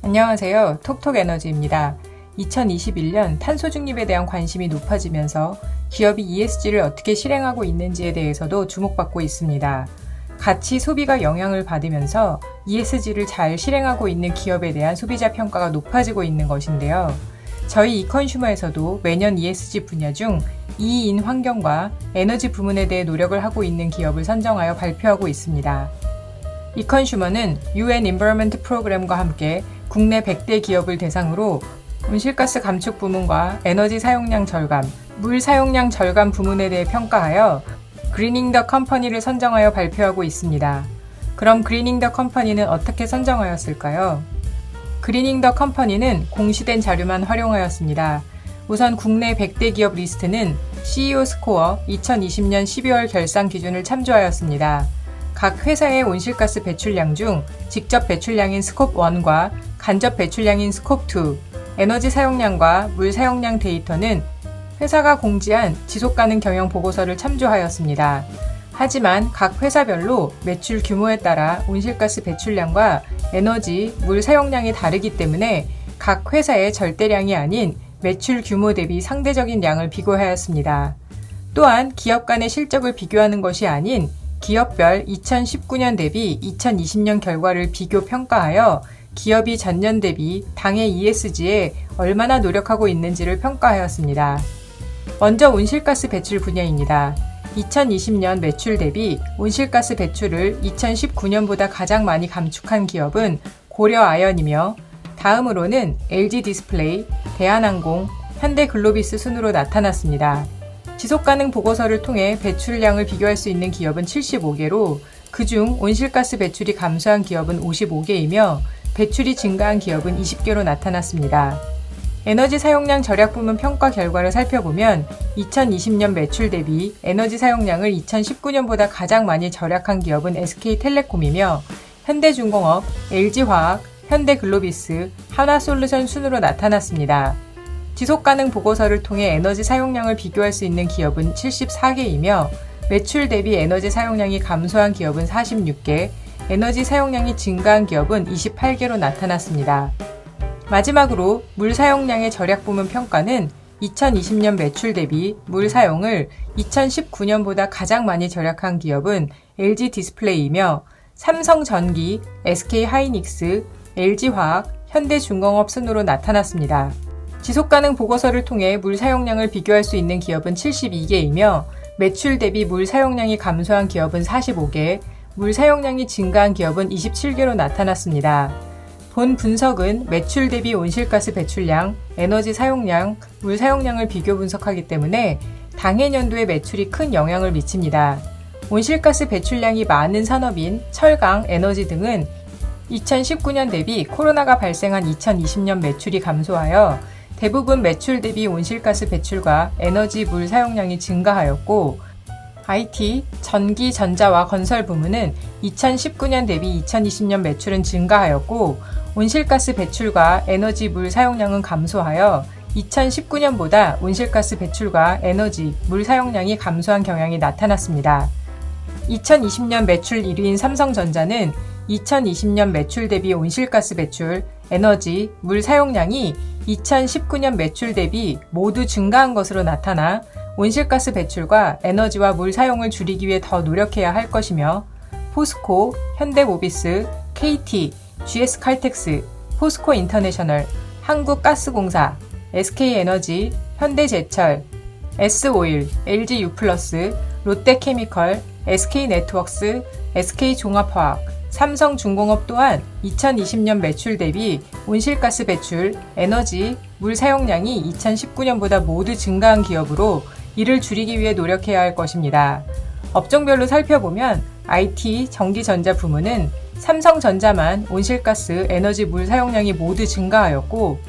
안녕하세요. 톡톡에너지입니다. 2021년 탄소 중립에 대한 관심이 높아지면서 기업이 ESG를 어떻게 실행하고 있는지에 대해서도 주목받고 있습니다. 같이 소비가 영향을 받으면서 ESG를 잘 실행하고 있는 기업에 대한 소비자 평가가 높아지고 있는 것인데요. 저희 이컨슈머에서도 매년 ESG 분야 중 2인 환경과 에너지 부문에 대해 노력을 하고 있는 기업을 선정하여 발표하고 있습니다. 이컨슈머는 UN Environment 프로그램과 함께 국내 100대 기업을 대상으로 온실가스 감축 부문과 에너지 사용량 절감, 물 사용량 절감 부문에 대해 평가하여 그리닝 더 컴퍼니를 선정하여 발표하고 있습니다. 그럼 그리닝 더 컴퍼니는 어떻게 선정하였을까요? 그리닝 더 컴퍼니는 공시된 자료만 활용하였습니다. 우선 국내 100대 기업 리스트는 CEO 스코어 2020년 12월 결산 기준을 참조하였습니다. 각 회사의 온실가스 배출량 중 직접 배출량인 스콥 1과 간접 배출량인 스콥 2, 에너지 사용량과 물 사용량 데이터는 회사가 공지한 지속가능 경영 보고서를 참조하였습니다. 하지만 각 회사별로 매출 규모에 따라 온실가스 배출량과 에너지, 물 사용량이 다르기 때문에 각 회사의 절대량이 아닌 매출 규모 대비 상대적인 양을 비교하였습니다. 또한 기업 간의 실적을 비교하는 것이 아닌 기업별 2019년 대비 2020년 결과를 비교 평가하여 기업이 전년 대비 당해 ESG에 얼마나 노력하고 있는지를 평가하였습니다. 먼저 온실가스 배출 분야입니다. 2020년 매출 대비 온실가스 배출을 2019년보다 가장 많이 감축한 기업은 고려아연이며 다음으로는 LG디스플레이, 대한항공, 현대글로비스 순으로 나타났습니다. 지속가능 보고서를 통해 배출량을 비교할 수 있는 기업은 75개로 그중 온실가스 배출이 감소한 기업은 55개이며 배출이 증가한 기업은 20개로 나타났습니다. 에너지 사용량 절약 부문 평가 결과를 살펴보면 2020년 매출 대비 에너지 사용량을 2019년보다 가장 많이 절약한 기업은 SK텔레콤이며 현대중공업, LG화학, 현대글로비스, 하나솔루션 순으로 나타났습니다. 지속가능 보고서를 통해 에너지 사용량을 비교할 수 있는 기업은 74개이며 매출 대비 에너지 사용량이 감소한 기업은 46개, 에너지 사용량이 증가한 기업은 28개로 나타났습니다. 마지막으로 물 사용량의 절약 부문 평가는 2020년 매출 대비 물 사용을 2019년보다 가장 많이 절약한 기업은 LG디스플레이이며 삼성전기, SK하이닉스, LG화학, 현대중공업 순으로 나타났습니다. 지속가능 보고서를 통해 물 사용량을 비교할 수 있는 기업은 72개이며 매출 대비 물 사용량이 감소한 기업은 45개, 물 사용량이 증가한 기업은 27개로 나타났습니다. 본 분석은 매출 대비 온실가스 배출량, 에너지 사용량, 물 사용량을 비교 분석하기 때문에 당해 년도의 매출이 큰 영향을 미칩니다. 온실가스 배출량이 많은 산업인 철강, 에너지 등은 2019년 대비 코로나가 발생한 2020년 매출이 감소하여 대부분 매출 대비 온실가스 배출과 에너지, 물 사용량이 증가하였고 IT, 전기, 전자와 건설 부문은 2019년 대비 2020년 매출은 증가하였고 온실가스 배출과 에너지, 물 사용량은 감소하여 2019년보다 온실가스 배출과 에너지, 물 사용량이 감소한 경향이 나타났습니다. 2020년 매출 1위인 삼성전자는 2020년 매출 대비 온실가스 배출, 에너지, 물 사용량이 2019년 매출 대비 모두 증가한 것으로 나타나 온실가스 배출과 에너지와 물 사용을 줄이기 위해 더 노력해야 할 것이며 포스코, 현대모비스, KT, GS칼텍스, 포스코 인터내셔널, 한국가스공사, SK에너지, 현대제철, S오일, LG유플러스, 롯데케미컬, SK네트워크스, SK종합화학, 삼성중공업 또한 2020년 매출 대비 온실가스 배출, 에너지, 물 사용량이 2019년보다 모두 증가한 기업으로 이를 줄이기 위해 노력해야 할 것입니다. 업종별로 살펴보면 IT, 전기전자 부문은 삼성전자만 온실가스, 에너지, 물 사용량이 모두 증가하였고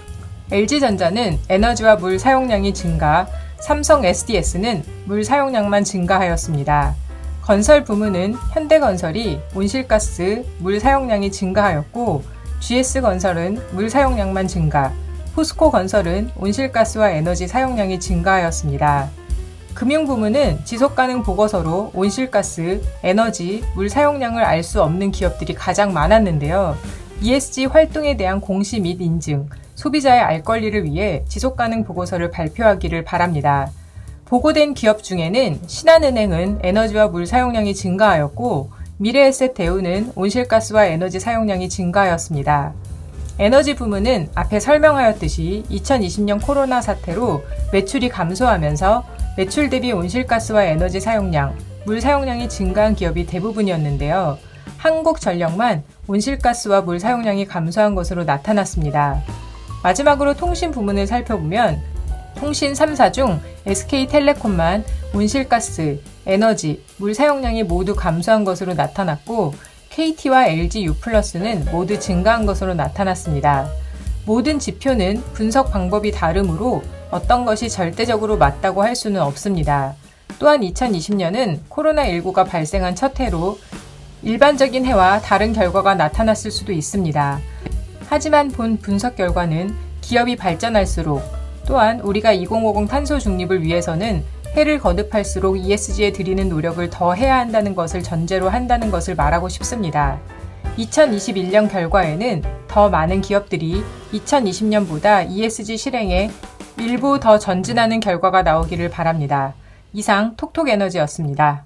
LG전자는 에너지와 물 사용량이 증가, 삼성 SDS는 물 사용량만 증가하였습니다. 건설 부문은 현대건설이 온실가스, 물 사용량이 증가하였고 GS건설은 물 사용량만 증가, 포스코건설은 온실가스와 에너지 사용량이 증가하였습니다. 금융부문은 지속가능 보고서로 온실가스, 에너지, 물 사용량을 알 수 없는 기업들이 가장 많았는데요. ESG 활동에 대한 공시 및 인증, 소비자의 알 권리를 위해 지속가능 보고서를 발표하기를 바랍니다. 보고된 기업 중에는 신한은행은 에너지와 물 사용량이 증가하였고 미래에셋 대우는 온실가스와 에너지 사용량이 증가하였습니다. 에너지 부문은 앞에 설명하였듯이 2020년 코로나 사태로 매출이 감소하면서 매출 대비 온실가스와 에너지 사용량, 물 사용량이 증가한 기업이 대부분이었는데요. 한국전력만 온실가스와 물 사용량이 감소한 것으로 나타났습니다. 마지막으로 통신 부문을 살펴보면 통신 3사 중 SK텔레콤만 온실가스, 에너지, 물 사용량이 모두 감소한 것으로 나타났고 KT와 LG U+는 모두 증가한 것으로 나타났습니다. 모든 지표는 분석 방법이 다르므로 어떤 것이 절대적으로 맞다고 할 수는 없습니다. 또한 2020년은 코로나19가 발생한 첫 해로 일반적인 해와 다른 결과가 나타났을 수도 있습니다. 하지만 본 분석 결과는 기업이 발전할수록 또한 우리가 2050 탄소 중립을 위해서는 해를 거듭할수록 ESG에 들이는 노력을 더 해야 한다는 것을 전제로 한다는 것을 말하고 싶습니다. 2021년 결과에는 더 많은 기업들이 2020년보다 ESG 실행에 일부 더 전진하는 결과가 나오기를 바랍니다. 이상 톡톡에너지였습니다.